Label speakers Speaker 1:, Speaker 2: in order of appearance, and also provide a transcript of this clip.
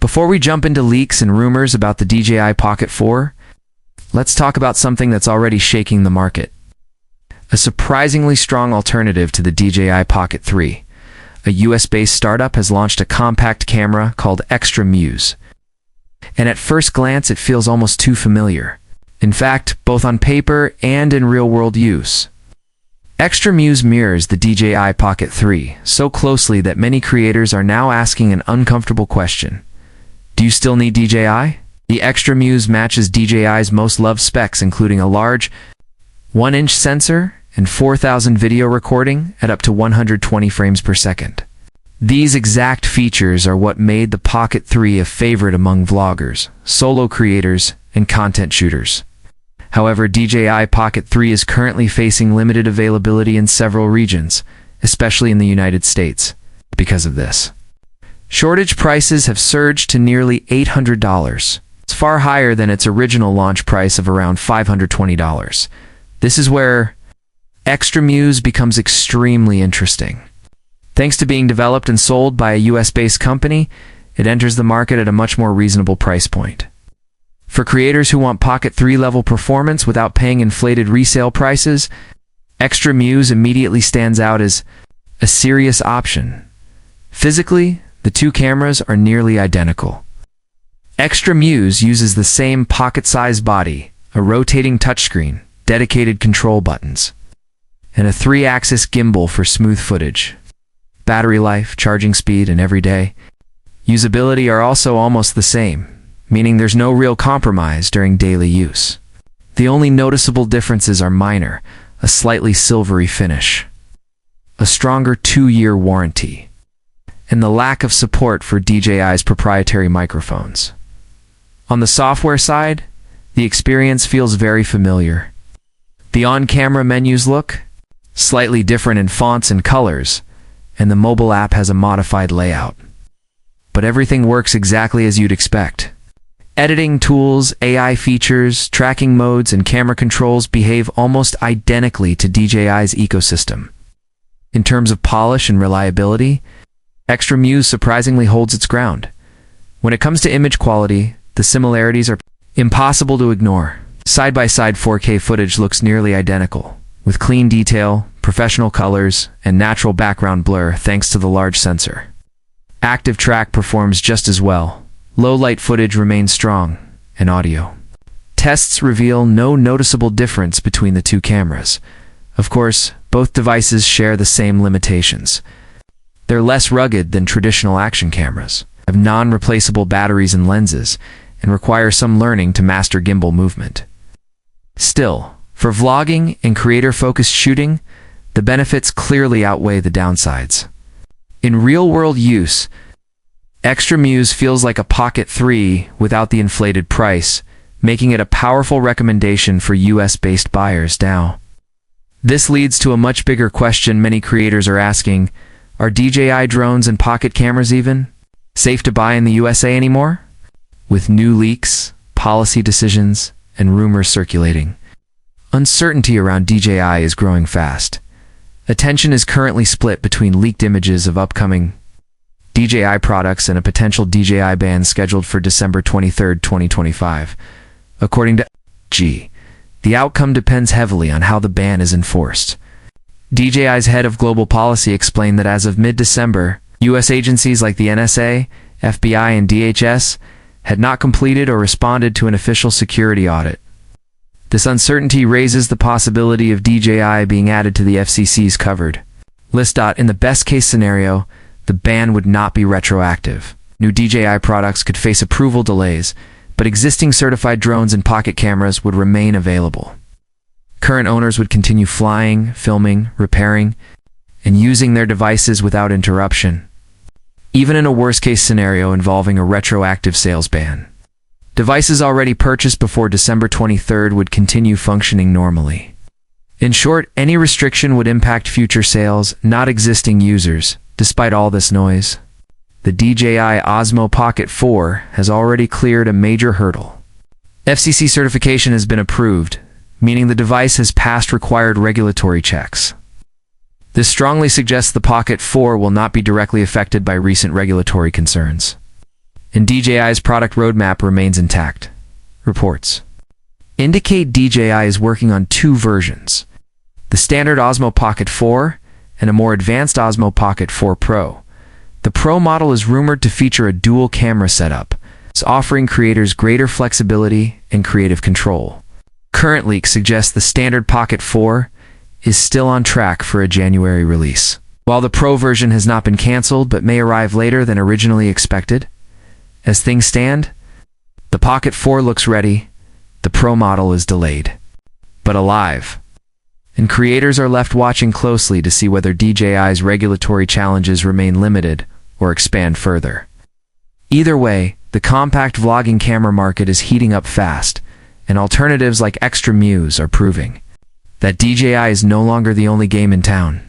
Speaker 1: Before we jump into leaks and rumors about the DJI Pocket 4, let's talk about something that's already shaking the market. A surprisingly strong alternative to the DJI Pocket 3. A US-based startup has launched a compact camera called Extra Muse. And at first glance, it feels almost too familiar. In fact, both on paper and in real-world use. Extra Muse mirrors the DJI Pocket 3 so closely that many creators are now asking an uncomfortable question. Do you still need DJI? The Extra Muse matches DJI's most loved specs, including a large 1-inch sensor and 4,000 video recording at up to 120 frames per second. These exact features are what made the Pocket 3 a favorite among vloggers, solo creators, and content shooters. However, DJI Pocket 3 is currently facing limited availability in several regions, especially in the United States, because of this. Shortage prices have surged to nearly $800. It's far higher than its original launch price of around $520. This is where Extra Muse becomes extremely interesting. Thanks to being developed and sold by a US-based company, it enters the market at a much more reasonable price point. For creators who want Pocket 3 level performance without paying inflated resale prices, Extra Muse immediately stands out as a serious option. Physically, the two cameras are nearly identical. Extra Muse uses the same pocket-sized body, a rotating touchscreen, dedicated control buttons, and a 3-axis gimbal for smooth footage. Battery life, charging speed, and everyday usability are also almost the same, meaning there's no real compromise during daily use. The only noticeable differences are minor: a slightly silvery finish, a stronger 2-year warranty, and the lack of support for DJI's proprietary microphones. On the software side, the experience feels very familiar. The on-camera menus look slightly different in fonts and colors, and the mobile app has a modified layout. But everything works exactly as you'd expect. Editing tools, AI features, tracking modes, and camera controls behave almost identically to DJI's ecosystem. In terms of polish and reliability, Extra Muse surprisingly holds its ground. When it comes to image quality, the similarities are impossible to ignore. Side-by-side 4K footage looks nearly identical, with clean detail, professional colors, and natural background blur thanks to the large sensor. Active track performs just as well. Low-light footage remains strong, and audio tests reveal no noticeable difference between the two cameras. Of course, both devices share the same limitations. They're less rugged than traditional action cameras, have non-replaceable batteries and lenses, and require some learning to master gimbal movement. Still, for vlogging and creator-focused shooting, the benefits clearly outweigh the downsides. In real-world use, Extra Muse feels like a Pocket 3 without the inflated price, making it a powerful recommendation for US-based buyers now. This leads to a much bigger question many creators are asking: are DJI drones and pocket cameras even safe to buy in the USA anymore? With new leaks, policy decisions, and rumors circulating, uncertainty around DJI is growing fast. Attention is currently split between leaked images of upcoming DJI products and a potential DJI ban scheduled for December 23, 2025. According to DJI, the outcome depends heavily on how the ban is enforced. DJI's head of global policy explained that as of mid-December, US agencies like the NSA, FBI, and DHS had not completed or responded to an official security audit. This uncertainty raises the possibility of DJI being added to the FCC's covered list. In the best-case scenario, the ban would not be retroactive. New DJI products could face approval delays, but existing certified drones and pocket cameras would remain available. Current owners would continue flying, filming, repairing, and using their devices without interruption, even in a worst-case scenario involving a retroactive sales ban. Devices already purchased before December 23rd would continue functioning normally. In short, any restriction would impact future sales, not existing users. Despite all this noise, the DJI Osmo Pocket 4 has already cleared a major hurdle. FCC certification has been approved, meaning the device has passed required regulatory checks. This strongly suggests the Pocket 4 will not be directly affected by recent regulatory concerns. and DJI's product roadmap remains intact. Reports indicate DJI is working on two versions: the standard Osmo Pocket 4 and a more advanced Osmo Pocket 4 Pro. The Pro model is rumored to feature a dual camera setup, offering creators greater flexibility and creative control. Current leaks suggest the standard Pocket 4 is still on track for a January release, while the Pro version has not been canceled but may arrive later than originally expected. As things stand, the Pocket 4 looks ready, the Pro model is delayed, but alive, and creators are left watching closely to see whether DJI's regulatory challenges remain limited or expand further. Either way, the compact vlogging camera market is heating up fast, and alternatives like Extra Muse are proving that DJI is no longer the only game in town.